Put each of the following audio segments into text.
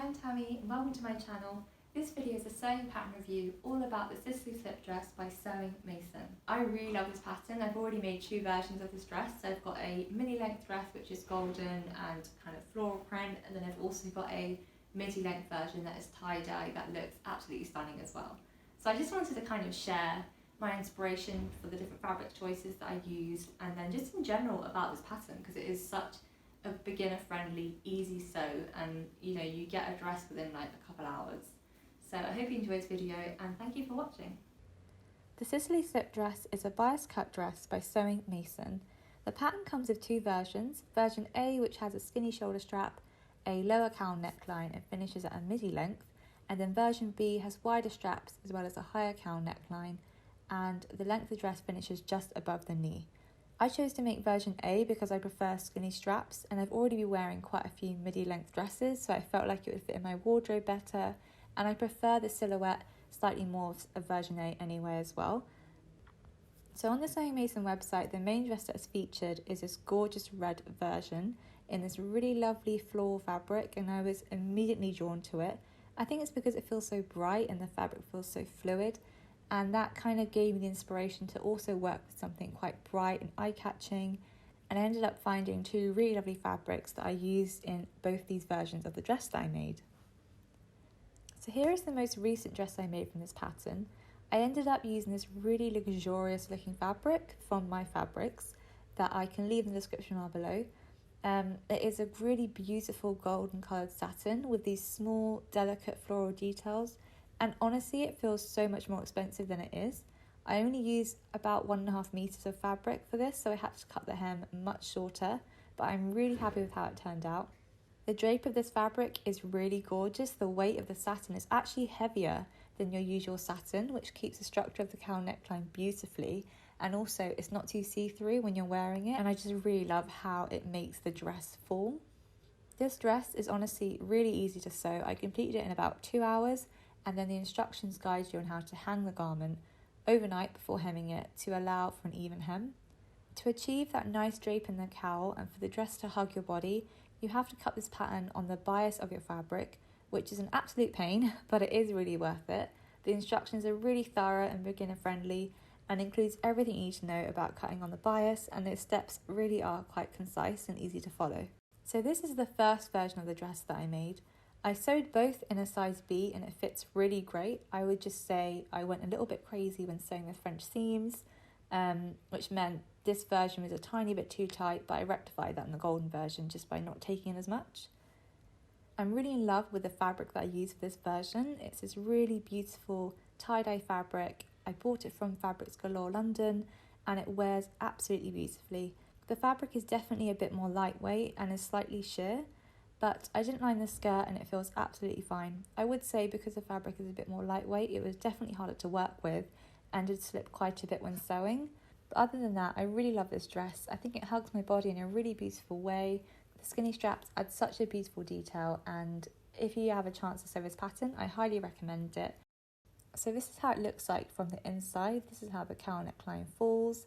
I'm Tammy and welcome to my channel. This video is a sewing pattern review all about the Sicily Slip Dress by Sewing Masin. I really love this pattern. I've already made two versions of this dress. So I've got a mini length dress which is golden and kind of floral print, and then I've also got a midi length version that is tie-dye that looks absolutely stunning as well. So I just wanted to kind of share my inspiration for the different fabric choices that I used, and then just in general about this pattern because it is such a beginner friendly, easy sew, and you get a dress within like a couple hours. So I hope you enjoyed this video and thank you for watching. The Sicily Slip Dress is a bias cut dress by Sewing Masin. The pattern comes with two versions, version A which has a skinny shoulder strap, a lower cowl neckline and finishes at a midi length, and then version B has wider straps as well as a higher cowl neckline, and the length of the dress finishes just above the knee. I chose to make version A because I prefer skinny straps, and I've already been wearing quite a few midi length dresses, so I felt like it would fit in my wardrobe better, and I prefer the silhouette slightly more of version A anyway as well. So on the Sewing Masin website, the main dress that is featured is this gorgeous red version in this really lovely floral fabric, and I was immediately drawn to it. I think it's because it feels so bright and the fabric feels so fluid, and that kind of gave me the inspiration to also work with something quite bright and eye-catching, and I ended up finding two really lovely fabrics that I used in both these versions of the dress that I made. So here is the most recent dress I made from this pattern. I ended up using this really luxurious looking fabric from My Fabrics that I can leave in the description bar below. It is a really beautiful golden coloured satin with these small delicate floral details, and honestly it feels so much more expensive than it is. I only used about 1.5 meters of fabric for this, so I had to cut the hem much shorter, but I'm really happy with how it turned out. The drape of this fabric is really gorgeous. The weight of the satin is actually heavier than your usual satin, which keeps the structure of the cowl neckline beautifully, and also it's not too see-through when you're wearing it, and I just really love how it makes the dress fall. This dress is honestly really easy to sew. I completed it in about 2 hours, and then the instructions guide you on how to hang the garment overnight before hemming it to allow for an even hem. To achieve that nice drape in the cowl and for the dress to hug your body, you have to cut this pattern on the bias of your fabric, which is an absolute pain, but it is really worth it. The instructions are really thorough and beginner friendly and includes everything you need to know about cutting on the bias, and those steps really are quite concise and easy to follow. So this is the first version of the dress that I made. I sewed both in a size B and it fits really great. I would just say I went a little bit crazy when sewing the French seams, which meant this version was a tiny bit too tight, but I rectified that in the golden version just by not taking in as much. I'm really in love with the fabric that I used for this version. It's this really beautiful tie-dye fabric. I bought it from Fabrics Galore London and it wears absolutely beautifully. The fabric is definitely a bit more lightweight and is slightly sheer, but I didn't line the skirt and it feels absolutely fine. I would say because the fabric is a bit more lightweight, it was definitely harder to work with and did slip quite a bit when sewing. But other than that, I really love this dress. I think it hugs my body in a really beautiful way. The skinny straps add such a beautiful detail, and if you have a chance to sew this pattern, I highly recommend it. So this is how it looks like from the inside. This is how the cowl neckline falls.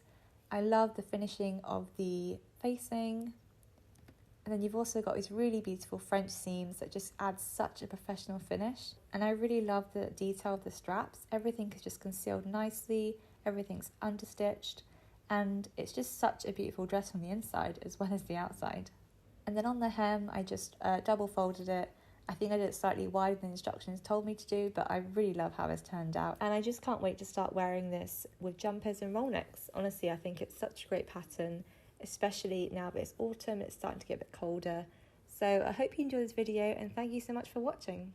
I love the finishing of the facing. And then you've also got these really beautiful French seams that just add such a professional finish. And I really love the detail of the straps. Everything is just concealed nicely, everything's understitched, and it's just such a beautiful dress from the inside as well as the outside. And then on the hem, I just double folded it. I think I did it slightly wider than the instructions told me to do, but I really love how this turned out. And I just can't wait to start wearing this with jumpers and roll necks. Honestly, I think it's such a great pattern, especially now that it's autumn, it's starting to get a bit colder. So I hope you enjoyed this video and thank you so much for watching.